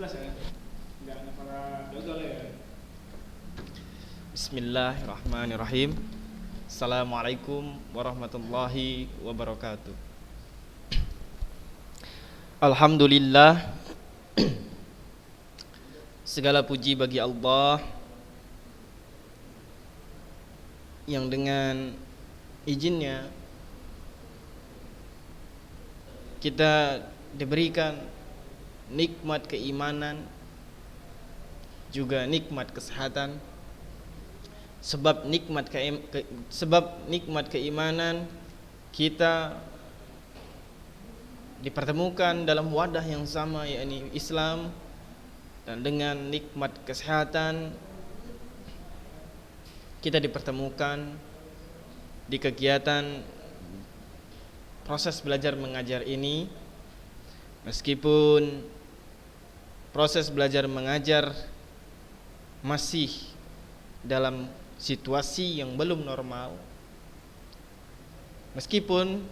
ikhlas ya, nggak ada para gagal ya. Bismillahirrahmanirrahim. Assalamualaikum warahmatullahi wabarakatuh. Alhamdulillah, segala puji bagi Allah yang dengan izinnya kita diberikan nikmat keimanan, juga nikmat kesehatan. Sebab nikmat keimanan kita dipertemukan dalam wadah yang sama, yakni Islam, dan dengan nikmat kesehatan kita dipertemukan di kegiatan proses belajar mengajar ini. Meskipun proses belajar mengajar masih dalam situasi yang belum normal, meskipun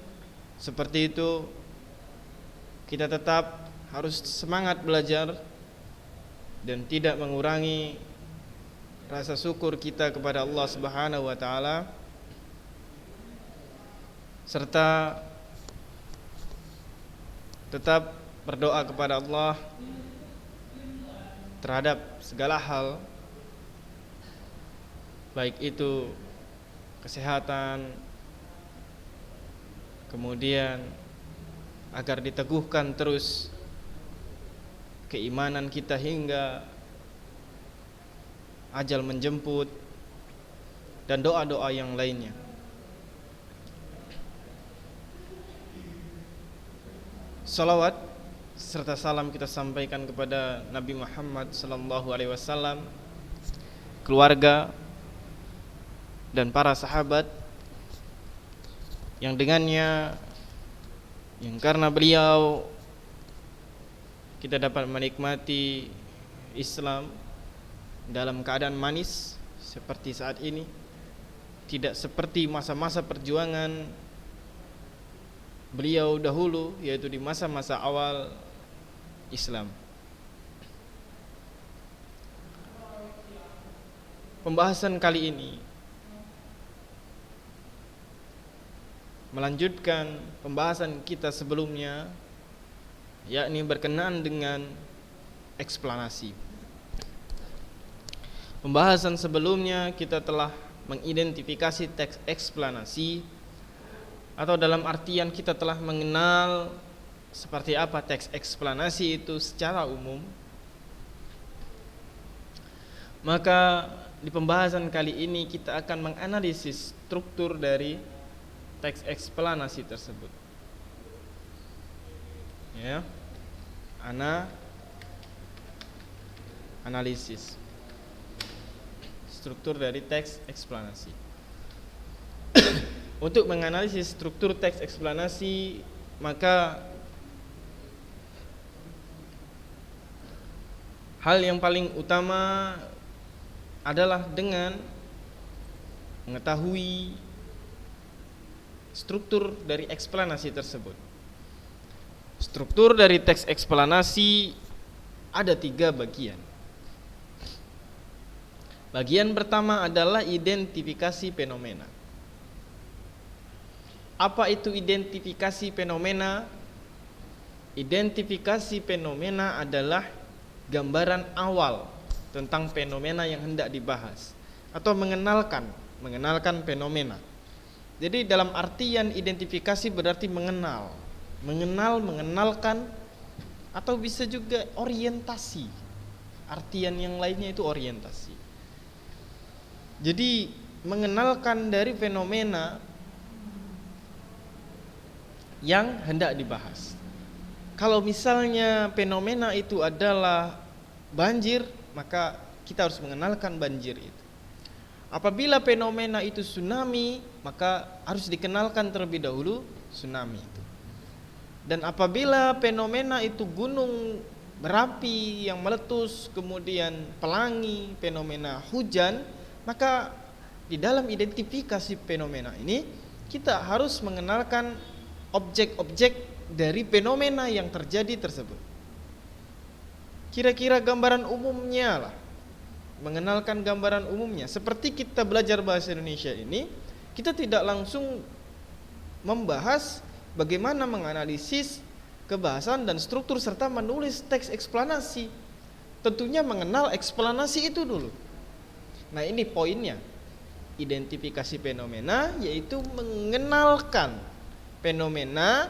seperti itu, kita tetap harus semangat belajar dan tidak mengurangi rasa syukur kita kepada Allah Subhanahu wa taala, serta tetap berdoa kepada Allah terhadap segala hal, baik itu kesehatan, kemudian agar diteguhkan terus keimanan kita hingga ajal menjemput, dan doa-doa yang lainnya. Salawat serta salam kita sampaikan kepada Nabi Muhammad sallallahu alaihi wasallam, keluarga, dan para sahabat yang dengannya, yang karena beliau kita dapat menikmati Islam dalam keadaan manis seperti saat ini, tidak seperti masa-masa perjuangan beliau dahulu, yaitu di masa-masa awal Islam. Pembahasan kali ini melanjutkan pembahasan kita sebelumnya, yakni berkenaan dengan eksplanasi. Pembahasan sebelumnya kita telah mengidentifikasi teks eksplanasi, atau dalam artian kita telah mengenal seperti apa teks eksplanasi itu secara umum. Maka di pembahasan kali ini kita akan menganalisis struktur dari teks eksplanasi tersebut. Ya, analisis struktur dari teks eksplanasi. Untuk menganalisis struktur teks eksplanasi, maka hal yang paling utama adalah dengan mengetahui struktur dari eksplanasi tersebut. Struktur dari teks eksplanasi ada 3 bagian. Bagian pertama adalah identifikasi fenomena. Apa itu identifikasi fenomena? Identifikasi fenomena adalah gambaran awal tentang fenomena yang hendak dibahas, atau mengenalkan fenomena. Jadi dalam artian identifikasi berarti mengenalkan, atau bisa juga orientasi. Artian yang lainnya itu orientasi. Jadi mengenalkan dari fenomena yang hendak dibahas. Kalau misalnya fenomena itu adalah banjir, maka kita harus mengenalkan banjir itu. Apabila fenomena itu tsunami, maka harus dikenalkan terlebih dahulu tsunami itu. Dan apabila fenomena itu gunung berapi yang meletus, kemudian pelangi, fenomena hujan, maka di dalam identifikasi fenomena ini kita harus mengenalkan objek-objek dari fenomena yang terjadi tersebut. kira-kira gambaran umumnya lah, mengenalkan gambaran umumnya. Seperti kita belajar bahasa Indonesia ini, kita tidak langsung membahas bagaimana menganalisis kebahasaan dan struktur serta menulis teks eksplanasi. Tentunya mengenal eksplanasi itu dulu. Nah, ini poinnya. Identifikasi fenomena yaitu mengenalkan fenomena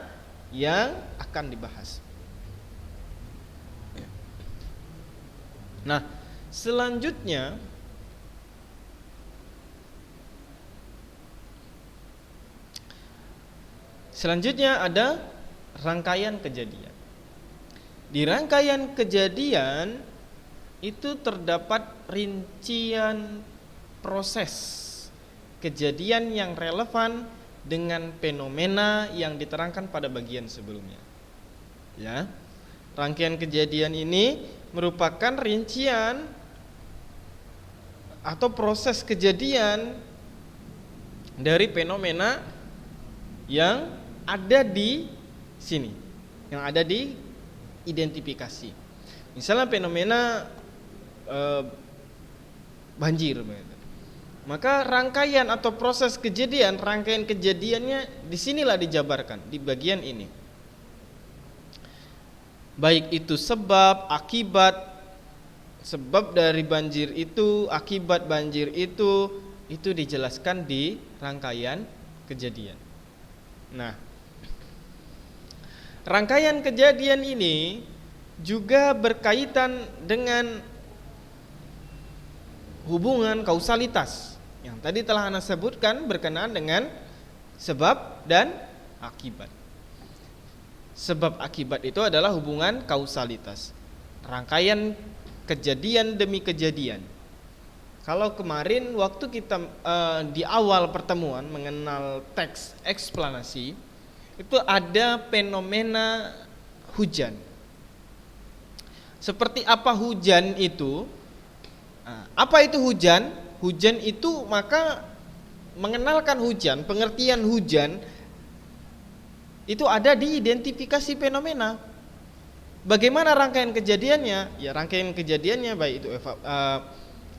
yang akan dibahas. Nah, selanjutnya ada rangkaian kejadian. Di rangkaian kejadian itu terdapat rincian proses kejadian yang relevan dengan fenomena yang diterangkan pada bagian sebelumnya. Ya. Rangkaian kejadian ini merupakan rincian atau proses kejadian dari fenomena yang ada di sini, yang ada di identifikasi. Misalnya fenomena banjir, maka rangkaian atau proses kejadian, rangkaian kejadiannya disinilah dijabarkan di bagian ini. Baik itu sebab, akibat, sebab dari banjir itu, akibat banjir itu dijelaskan di rangkaian kejadian. Nah, rangkaian kejadian ini juga berkaitan dengan hubungan kausalitas yang tadi telah Anda sebutkan berkenaan dengan sebab dan akibat. Sebab akibat itu adalah hubungan kausalitas, rangkaian kejadian demi kejadian. Kalau kemarin waktu kita di awal pertemuan mengenal teks eksplanasi, itu ada fenomena hujan. Seperti apa hujan itu? Apa itu hujan? Hujan itu maka mengenalkan hujan, pengertian hujan itu ada di identifikasi fenomena. Bagaimana rangkaian kejadiannya? Ya, rangkaian kejadiannya baik itu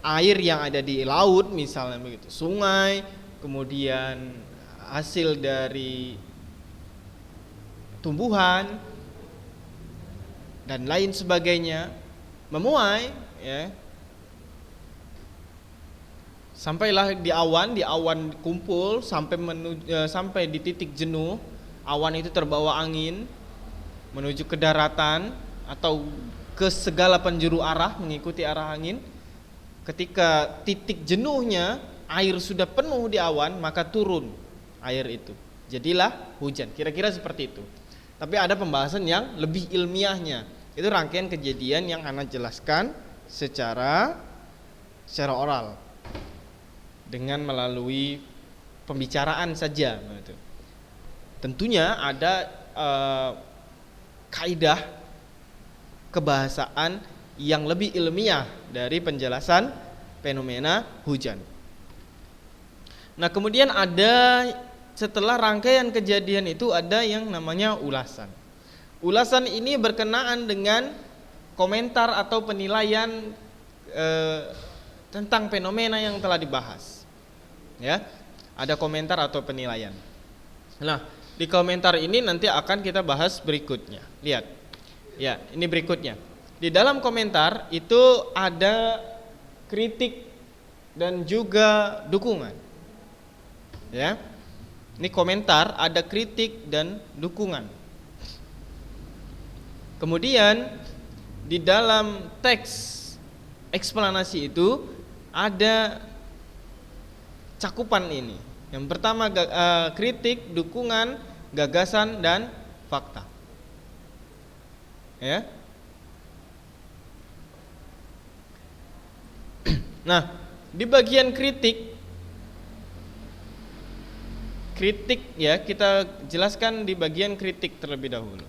air yang ada di laut misalnya begitu, sungai, kemudian hasil dari tumbuhan dan lain sebagainya memuai, ya. Sampailah di awan kumpul sampai di titik jenuh, awan itu terbawa angin menuju ke daratan atau ke segala penjuru arah mengikuti arah angin. Ketika titik jenuhnya air sudah penuh di awan, maka turun air itu, jadilah hujan. Kira-kira seperti itu. Tapi ada pembahasan yang lebih ilmiahnya. Itu rangkaian kejadian yang Anda jelaskan secara oral dengan melalui pembicaraan saja. Tentunya ada kaidah kebahasaan yang lebih ilmiah dari penjelasan fenomena hujan. Nah, kemudian ada setelah rangkaian kejadian itu ada yang namanya ulasan. Ulasan ini berkenaan dengan komentar atau penilaian tentang fenomena yang telah dibahas. Ya, ada komentar atau penilaian. Nah, di komentar ini nanti akan kita bahas berikutnya. Lihat, ya, ini berikutnya. Di dalam komentar itu ada kritik dan juga dukungan. Ya, ini komentar ada kritik dan dukungan. Kemudian di dalam teks eksplanasi itu ada cakupan ini. Yang pertama kritik, dukungan, gagasan dan fakta. Ya. Nah, di bagian kritik ya, kita jelaskan di bagian kritik terlebih dahulu.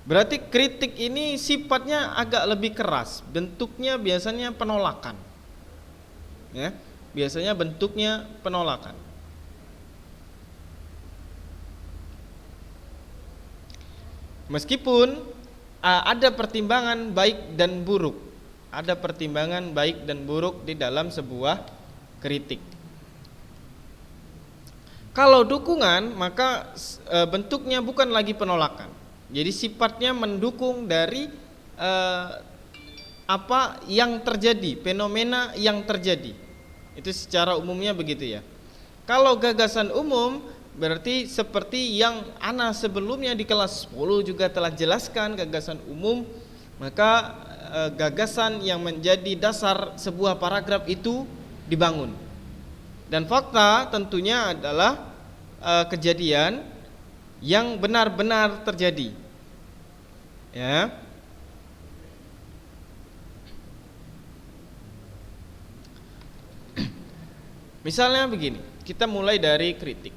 Berarti kritik ini sifatnya agak lebih keras, bentuknya biasanya penolakan. Ya, biasanya bentuknya penolakan. Meskipun ada pertimbangan baik dan buruk, ada pertimbangan baik dan buruk di dalam sebuah kritik. Kalau dukungan, maka bentuknya bukan lagi penolakan. Jadi sifatnya mendukung dari apa yang terjadi, fenomena yang terjadi. Itu secara umumnya begitu ya. Kalau gagasan umum berarti seperti yang ana sebelumnya di kelas 10 juga telah jelaskan gagasan umum, maka gagasan yang menjadi dasar sebuah paragraf itu dibangun. Dan fakta tentunya adalah kejadian yang benar-benar terjadi. Ya. Misalnya begini, kita mulai dari kritik.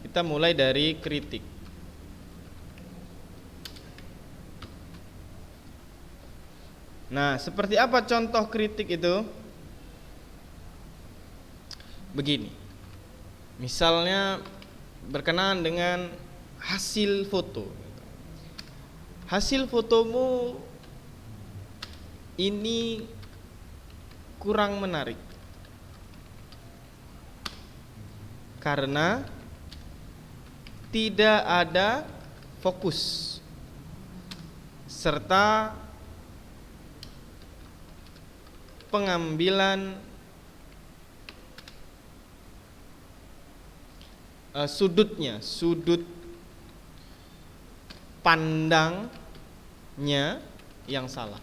Kita mulai dari kritik. Nah, seperti apa contoh kritik itu? Begini. Misalnya berkenaan dengan hasil foto. Hasil fotomu ini kurang menarik karena tidak ada fokus serta pengambilan sudut pandangnya yang salah.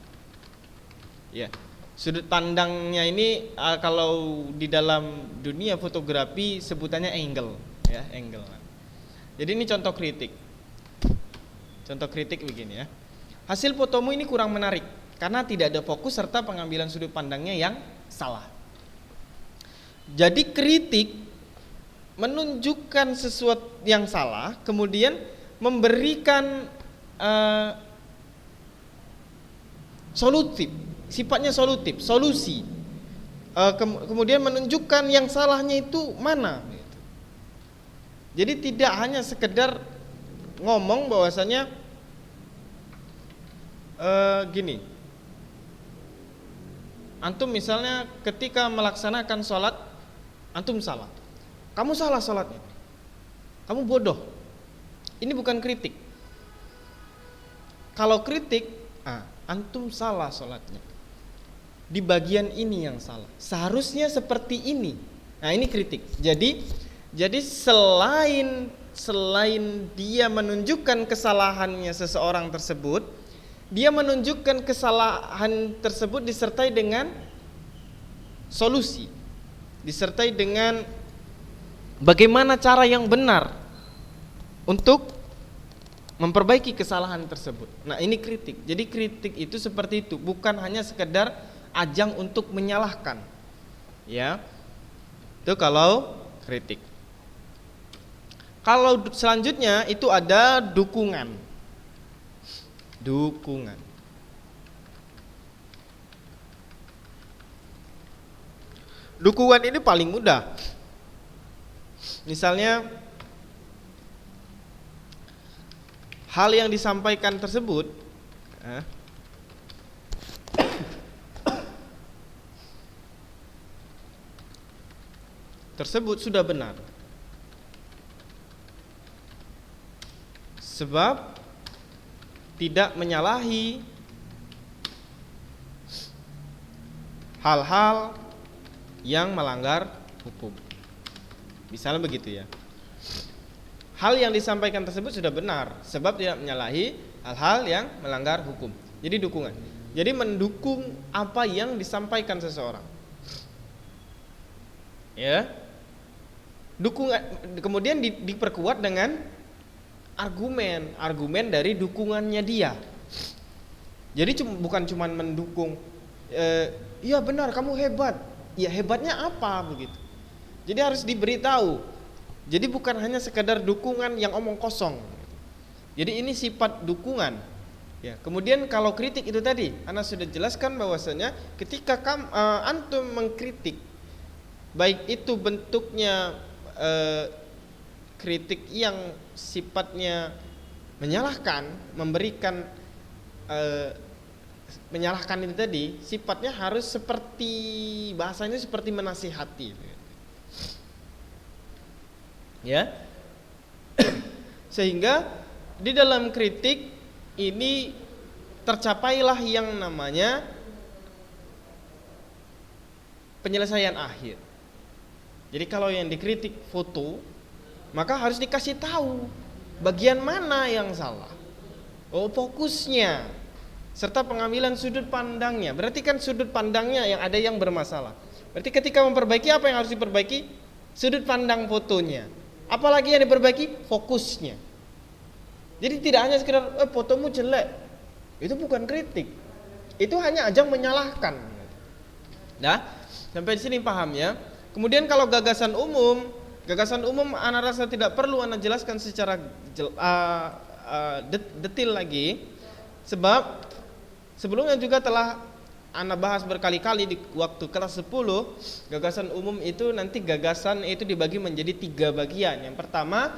Ya, sudut pandangnya ini kalau di dalam dunia fotografi sebutannya angle, ya, angle. Jadi ini contoh kritik. Contoh kritik begini ya. Hasil fotomu ini kurang menarik karena tidak ada fokus serta pengambilan sudut pandangnya yang salah. Jadi kritik menunjukkan sesuatu yang salah, kemudian memberikan solutif. Sifatnya solutif, solusi. Kemudian menunjukkan yang salahnya itu mana. Jadi tidak hanya sekedar ngomong bahwasanya gini. Antum misalnya ketika melaksanakan sholat, antum salah. Kamu salah sholatnya. Kamu bodoh. Ini bukan kritik. Kalau kritik, antum salah sholatnya. Di bagian ini yang salah. Seharusnya seperti ini. Nah, ini kritik. Jadi selain dia menunjukkan kesalahannya seseorang tersebut, dia menunjukkan kesalahan tersebut disertai dengan solusi, disertai dengan bagaimana cara yang benar untuk memperbaiki kesalahan tersebut. Nah, ini kritik. Jadi kritik itu seperti itu, bukan hanya sekedar ajang untuk menyalahkan. Ya. Itu kalau kritik. Kalau selanjutnya itu ada dukungan. Dukungan. Dukungan ini paling mudah. Misalnya hal yang disampaikan tersebut sudah benar. Sebab tidak menyalahi hal-hal yang melanggar hukum. Misalnya begitu ya. Hal yang disampaikan tersebut sudah benar sebab tidak menyalahi hal-hal yang melanggar hukum. Jadi dukungan. Jadi mendukung apa yang disampaikan seseorang. Ya. Dukungan kemudian diperkuat dengan argumen dari dukungannya dia. Jadi bukan cuma mendukung iya benar kamu hebat. Ya hebatnya apa begitu. Jadi harus diberitahu. Jadi bukan hanya sekedar dukungan yang omong kosong. Jadi ini sifat dukungan. Ya, kemudian kalau kritik itu tadi, Ana sudah jelaskan bahwasanya ketika antum mengkritik, baik itu bentuknya kritik yang sifatnya menyalahkan, memberikan menyalahkan itu tadi, sifatnya harus seperti, bahasanya seperti menasihati, ya. Sehingga di dalam kritik ini tercapailah yang namanya penyelesaian akhir. Jadi kalau yang dikritik foto, maka harus dikasih tahu bagian mana yang salah, fokusnya, serta pengambilan sudut pandangnya. Berarti kan sudut pandangnya yang ada yang bermasalah. Berarti ketika memperbaiki, apa yang harus diperbaiki? Sudut pandang fotonya. Apalagi yang diperbaiki? Fokusnya. Jadi tidak hanya sekedar fotomu jelek, itu bukan kritik, itu hanya ajang menyalahkan. Nah, sampai di sini paham ya. Kemudian kalau gagasan umum ana rasa tidak perlu ana jelaskan secara detail lagi, sebab sebelumnya juga telah ana bahas berkali-kali di waktu kelas 10. Gagasan umum itu nanti gagasan itu dibagi menjadi 3 bagian. Yang pertama,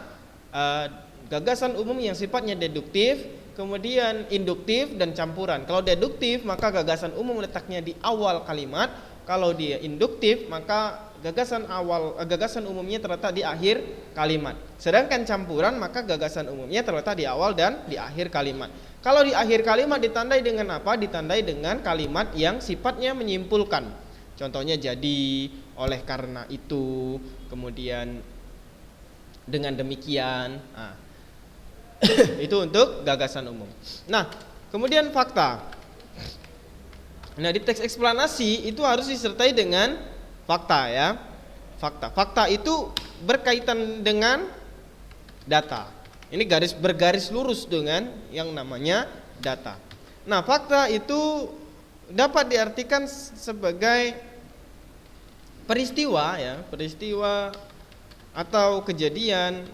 gagasan umum yang sifatnya deduktif, kemudian induktif dan campuran. Kalau deduktif maka gagasan umum letaknya di awal kalimat. Kalau dia induktif maka gagasan umumnya terletak di akhir kalimat. Sedangkan campuran maka gagasan umumnya terletak di awal dan di akhir kalimat. Kalau di akhir kalimat ditandai dengan apa? Ditandai dengan kalimat yang sifatnya menyimpulkan. Contohnya jadi, oleh karena itu, kemudian dengan demikian. Itu untuk gagasan umum. Nah, kemudian fakta. Nah, di teks eksplanasi itu harus disertai dengan fakta ya. Fakta itu berkaitan dengan data. Ini bergaris lurus dengan yang namanya data. Nah, fakta itu dapat diartikan sebagai peristiwa ya, peristiwa atau kejadian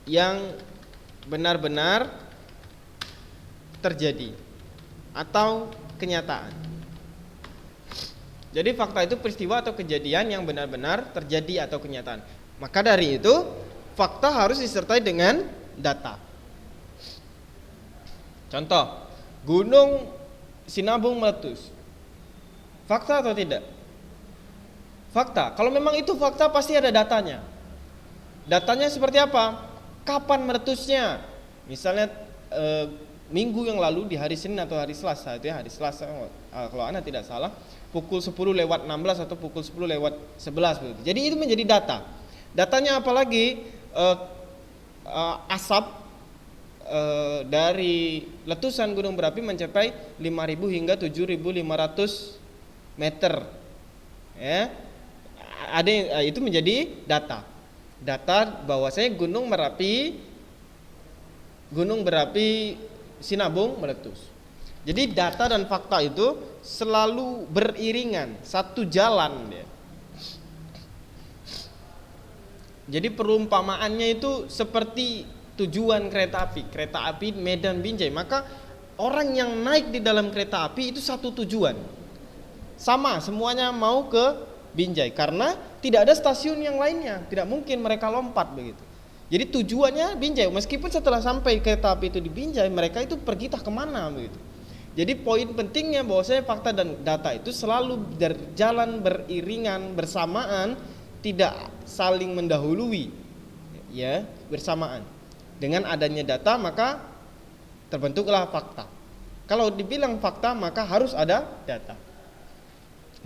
yang benar-benar terjadi atau kenyataan. Jadi fakta itu peristiwa atau kejadian yang benar-benar terjadi atau kenyataan. Maka dari itu fakta harus disertai dengan data. Contoh, Gunung Sinabung meletus. Fakta atau tidak? Fakta. Kalau memang itu fakta pasti ada datanya. Datanya seperti apa? Kapan meletusnya? Misalnya minggu yang lalu di hari Senin atau hari Selasa, itu ya, hari Selasa kalau Anda tidak salah, pukul 10:16 atau pukul 10:11 begitu. Jadi itu menjadi data. Datanya apalagi asap dari letusan gunung berapi mencapai 5.000 hingga 7.500 meter. Ya. Itu menjadi data. Data bahwasanya gunung berapi Sinabung meletus. Jadi data dan fakta itu selalu beriringan, satu jalan dia. Jadi perumpamaannya itu seperti tujuan kereta api Medan Binjai. Maka orang yang naik di dalam kereta api itu satu tujuan, sama, semuanya mau ke Binjai karena tidak ada stasiun yang lainnya, tidak mungkin mereka lompat begitu. Jadi tujuannya Binjai, meskipun setelah sampai kereta api itu di Binjai, mereka itu pergi tak kemana begitu. Jadi poin pentingnya bahwasanya fakta dan data itu selalu berjalan beriringan bersamaan, tidak saling mendahului, ya, bersamaan. Dengan adanya data maka terbentuklah fakta. Kalau dibilang fakta maka harus ada data.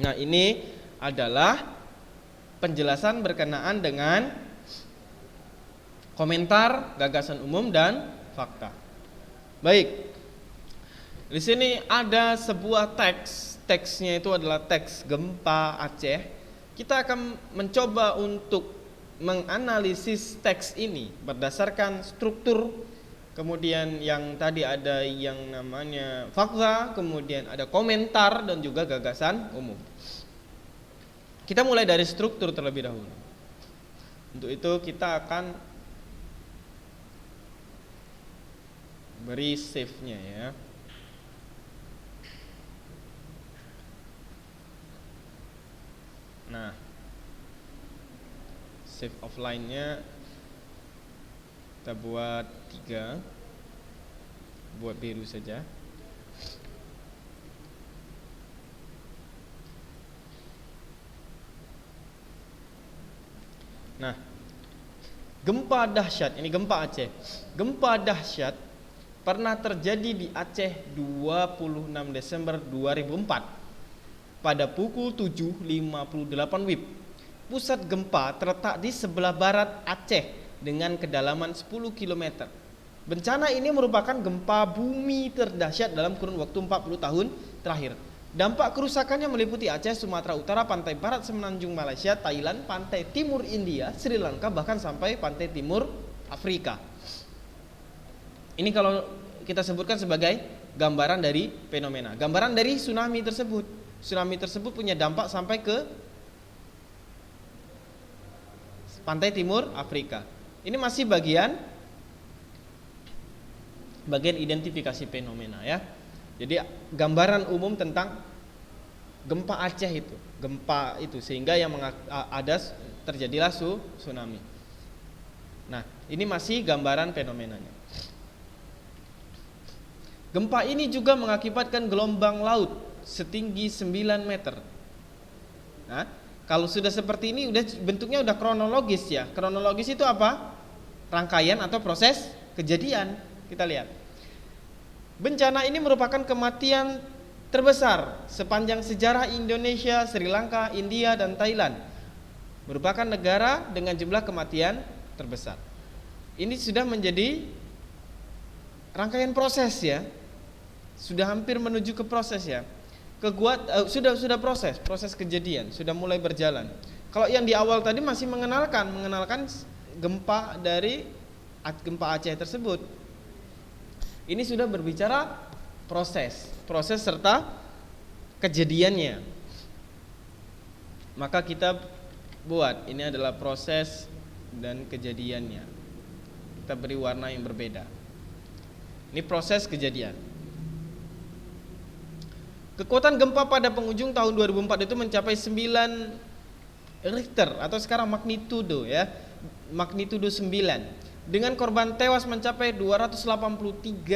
Nah, ini adalah penjelasan berkenaan dengan komentar, gagasan umum dan fakta. Baik. Di sini ada sebuah teks. Teksnya itu adalah teks gempa Aceh. Kita akan mencoba untuk menganalisis teks ini berdasarkan struktur. Kemudian yang tadi ada yang namanya fakta, kemudian ada komentar dan juga gagasan umum. Kita mulai dari struktur terlebih dahulu. Untuk itu kita akan beri save-nya ya. Nah, save offline-nya Kita buat 3, buat biru saja. Nah, gempa dahsyat, ini gempa Aceh. Gempa dahsyat pernah terjadi di Aceh 26 Desember 2004 pada pukul 7.58 WIB. Pusat gempa terletak di sebelah barat Aceh dengan kedalaman 10 km. Bencana ini merupakan gempa bumi terdahsyat dalam kurun waktu 40 tahun terakhir. Dampak kerusakannya meliputi Aceh, Sumatera Utara, pantai barat semenanjung Malaysia, Thailand, pantai timur India, Sri Lanka, bahkan sampai pantai timur Afrika. Ini kalau kita sebutkan sebagai gambaran dari fenomena. Gambaran dari tsunami tersebut. Tsunami tersebut punya dampak sampai ke pantai timur Afrika. Ini masih bagian identifikasi fenomena ya. Jadi gambaran umum tentang gempa Aceh itu, gempa itu sehingga yang ada terjadilah tsunami. Nah, ini masih gambaran fenomenanya. Gempa ini juga mengakibatkan gelombang laut setinggi 9 meter. Nah, kalau sudah seperti ini bentuknya udah kronologis ya. Kronologis itu apa? Rangkaian atau proses kejadian. Kita lihat. Bencana ini merupakan kematian terbesar sepanjang sejarah Indonesia, Sri Lanka, India, dan Thailand. Merupakan negara dengan jumlah kematian terbesar. Ini sudah menjadi rangkaian proses ya. Sudah hampir menuju ke proses ya. Sudah proses kejadian, sudah mulai berjalan. Kalau yang di awal tadi masih mengenalkan gempa Aceh tersebut. Ini sudah berbicara proses serta kejadiannya. Maka kita buat ini adalah proses dan kejadiannya. Kita beri warna yang berbeda. Ini proses kejadian. Kekuatan gempa pada penghujung tahun 2004 itu mencapai 9 Richter atau sekarang magnitudo ya. Magnitudo 9 dengan korban tewas mencapai 283.100,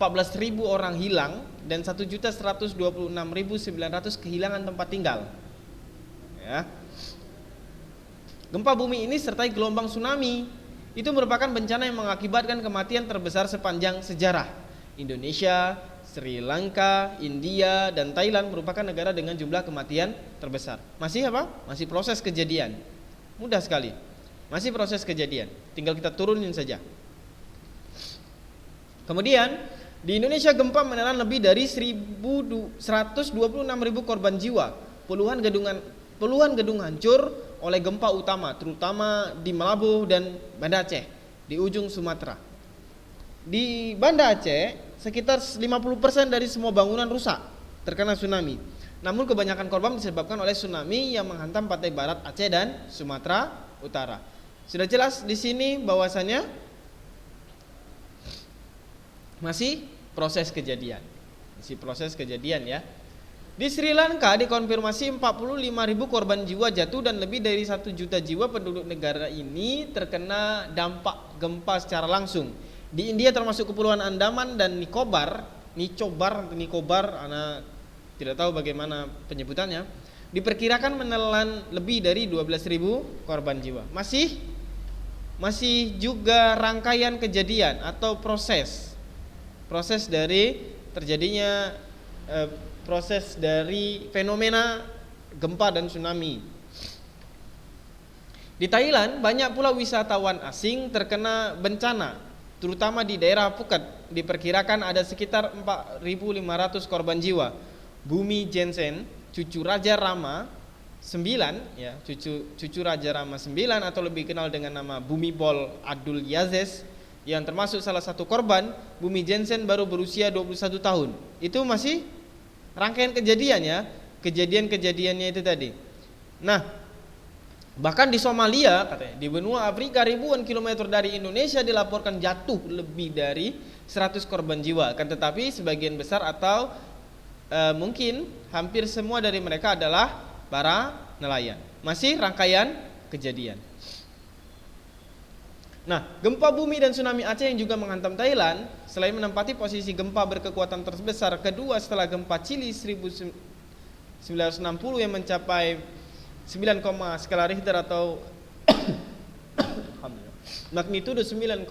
14.000 orang hilang dan 1.126.900 kehilangan tempat tinggal. Ya. Gempa bumi ini sertai gelombang tsunami itu merupakan bencana yang mengakibatkan kematian terbesar sepanjang sejarah. Indonesia, Sri Lanka, India, dan Thailand merupakan negara dengan jumlah kematian terbesar. Masih apa? Masih proses kejadian. Mudah sekali. Masih proses kejadian. Tinggal kita turunin saja. Kemudian di Indonesia gempa menelan lebih dari 126.000 korban jiwa. Puluhan gedung hancur oleh gempa utama, terutama di Melabuh dan Banda Aceh di ujung Sumatera. Di Banda Aceh sekitar 50% dari semua bangunan rusak terkena tsunami. Namun kebanyakan korban disebabkan oleh tsunami yang menghantam pantai barat Aceh dan Sumatera Utara. Sudah jelas di sini bahwasanya masih proses kejadian. Masih proses kejadian ya. Di Sri Lanka dikonfirmasi 45.000 korban jiwa jatuh dan lebih dari 1 juta jiwa penduduk negara ini terkena dampak gempa secara langsung. Di India termasuk Kepulauan Andaman dan Nicobar, Anak tidak tahu bagaimana penyebutannya, diperkirakan menelan lebih dari 12.000 korban jiwa. Masih juga rangkaian kejadian atau proses dari terjadinya proses dari fenomena gempa dan tsunami. Di Thailand banyak pula wisatawan asing terkena bencana, terutama di daerah Phuket. Diperkirakan ada sekitar 4.500 korban jiwa. Bumi Jensen, cucu Raja Rama 9 ya, cucu Raja Rama 9 atau lebih kenal dengan nama Bhumibol Adulyadej yang termasuk salah satu korban. Bumi Jensen baru berusia 21 tahun. Itu masih rangkaian kejadian ya, kejadiannya itu tadi. Nah, bahkan di Somalia katanya, di benua Afrika ribuan kilometer dari Indonesia dilaporkan jatuh lebih dari 100 korban jiwa. Akan tetapi sebagian besar atau mungkin hampir semua dari mereka adalah para nelayan. Masih rangkaian kejadian. Nah, gempa bumi dan tsunami Aceh yang juga menghantam Thailand, selain menempati posisi gempa berkekuatan terbesar kedua setelah gempa Chili 1960 yang mencapai 9, skala Richter atau magnitudo 9,5,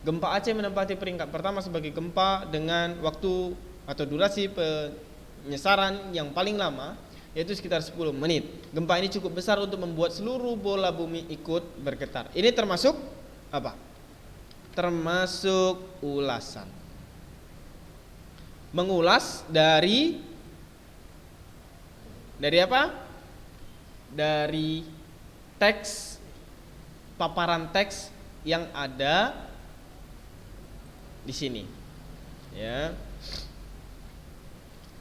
gempa Aceh menempati peringkat pertama sebagai gempa dengan waktu atau durasi penyesaran yang paling lama, yaitu sekitar 10 menit. Gempa ini cukup besar untuk membuat seluruh bola bumi ikut bergetar. Ini termasuk apa? Termasuk ulasan. Mengulas dari apa? Dari teks, paparan teks yang ada di sini. Ya.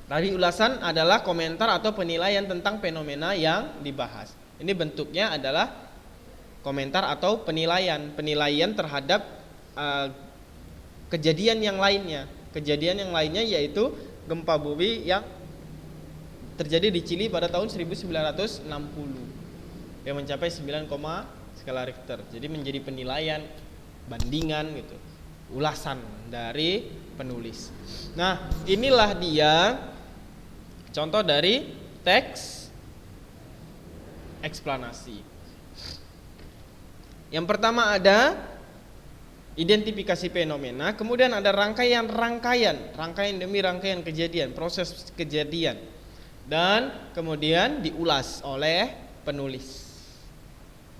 Tadi ulasan adalah komentar atau penilaian tentang fenomena yang dibahas. Ini bentuknya adalah komentar atau penilaian terhadap kejadian yang lainnya. Kejadian yang lainnya yaitu gempa bumi yang terjadi di Chili pada tahun 1960 yang mencapai 9, skala Richter. Jadi menjadi penilaian, bandingan gitu, ulasan dari penulis. Nah, inilah dia contoh dari teks eksplanasi. Yang pertama ada identifikasi fenomena, kemudian ada rangkaian demi rangkaian kejadian, proses kejadian, dan kemudian diulas oleh penulis.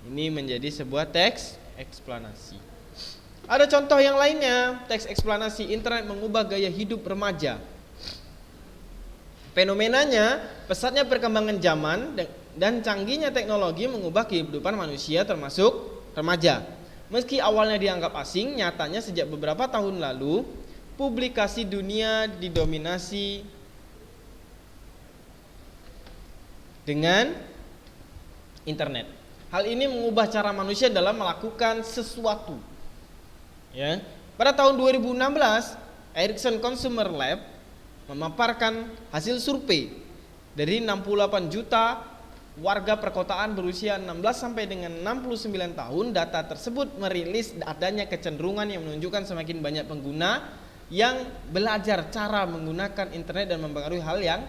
Ini menjadi sebuah teks eksplanasi. Ada contoh yang lainnya, teks eksplanasi internet mengubah gaya hidup remaja. Fenomenanya, pesatnya perkembangan zaman dan canggihnya teknologi mengubah kehidupan manusia termasuk remaja. Meski awalnya dianggap asing, nyatanya sejak beberapa tahun lalu, publikasi dunia didominasi dengan internet. Hal ini mengubah cara manusia dalam melakukan sesuatu. Ya. Pada tahun 2016, Ericsson Consumer Lab memaparkan hasil survei dari 68 juta warga perkotaan berusia 16 sampai dengan 69 tahun. Data tersebut merilis adanya kecenderungan yang menunjukkan semakin banyak pengguna yang belajar cara menggunakan internet dan mempengaruhi hal yang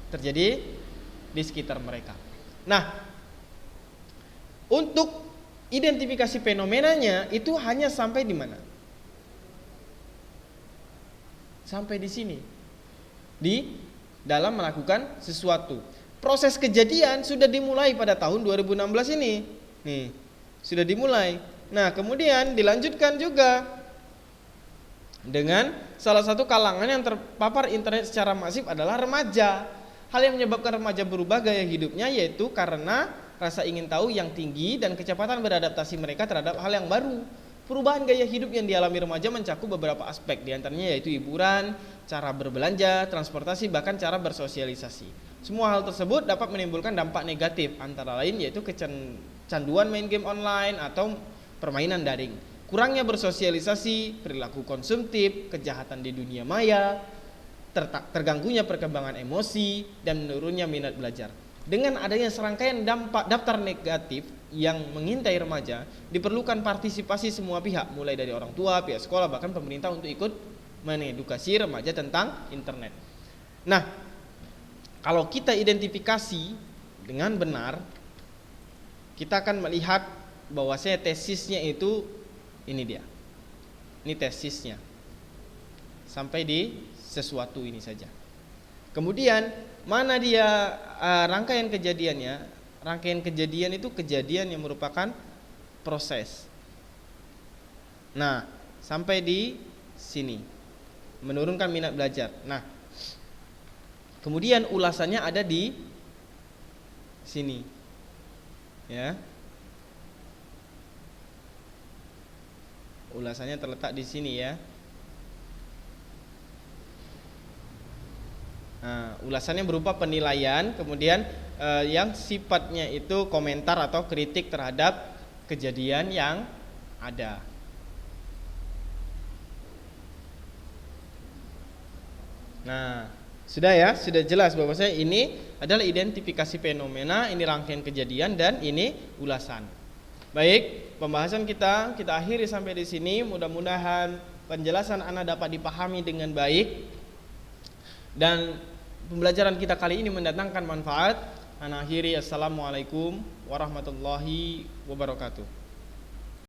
terjadi di sekitar mereka. Nah, untuk identifikasi fenomenanya itu hanya sampai di mana? Sampai di sini. Di dalam melakukan sesuatu. Proses kejadian sudah dimulai pada tahun 2016 ini. Nih, sudah dimulai. Nah, kemudian dilanjutkan juga dengan salah satu kalangan yang terpapar internet secara masif adalah remaja. Hal yang menyebabkan remaja berubah gaya hidupnya yaitu karena rasa ingin tahu yang tinggi dan kecepatan beradaptasi mereka terhadap hal yang baru. Perubahan gaya hidup yang dialami remaja mencakup beberapa aspek, diantaranya yaitu hiburan, cara berbelanja, transportasi, bahkan cara bersosialisasi. Semua hal tersebut dapat menimbulkan dampak negatif, antara lain yaitu kecanduan main game online atau permainan daring, kurangnya bersosialisasi, perilaku konsumtif, kejahatan di dunia maya, terganggunya perkembangan emosi, dan menurunnya minat belajar. Dengan adanya serangkaian dampak daftar negatif yang mengintai remaja, diperlukan partisipasi semua pihak, mulai dari orang tua, pihak sekolah, bahkan pemerintah untuk ikut mengedukasi remaja tentang internet. Nah, kalau kita identifikasi dengan benar, kita akan melihat bahwasanya tesisnya itu ini dia. Ini tesisnya. Sampai di sesuatu ini saja. Kemudian mana dia rangkaian kejadiannya? Rangkaian kejadian itu kejadian yang merupakan proses. Nah, sampai di sini menurunkan minat belajar. Nah, kemudian ulasannya ada di sini, ya. Ulasannya terletak di sini, ya. Nah, ulasannya berupa penilaian, kemudian yang sifatnya itu komentar atau kritik terhadap kejadian yang ada. Nah, sudah ya, sudah jelas bahwasanya ini adalah identifikasi fenomena, ini rangkaian kejadian, dan ini ulasan. Baik, pembahasan kita akhiri sampai di sini. Mudah-mudahan penjelasan Ana dapat dipahami dengan baik dan pembelajaran kita kali ini mendatangkan manfaat. Ana akhiri, assalamualaikum warahmatullahi wabarakatuh.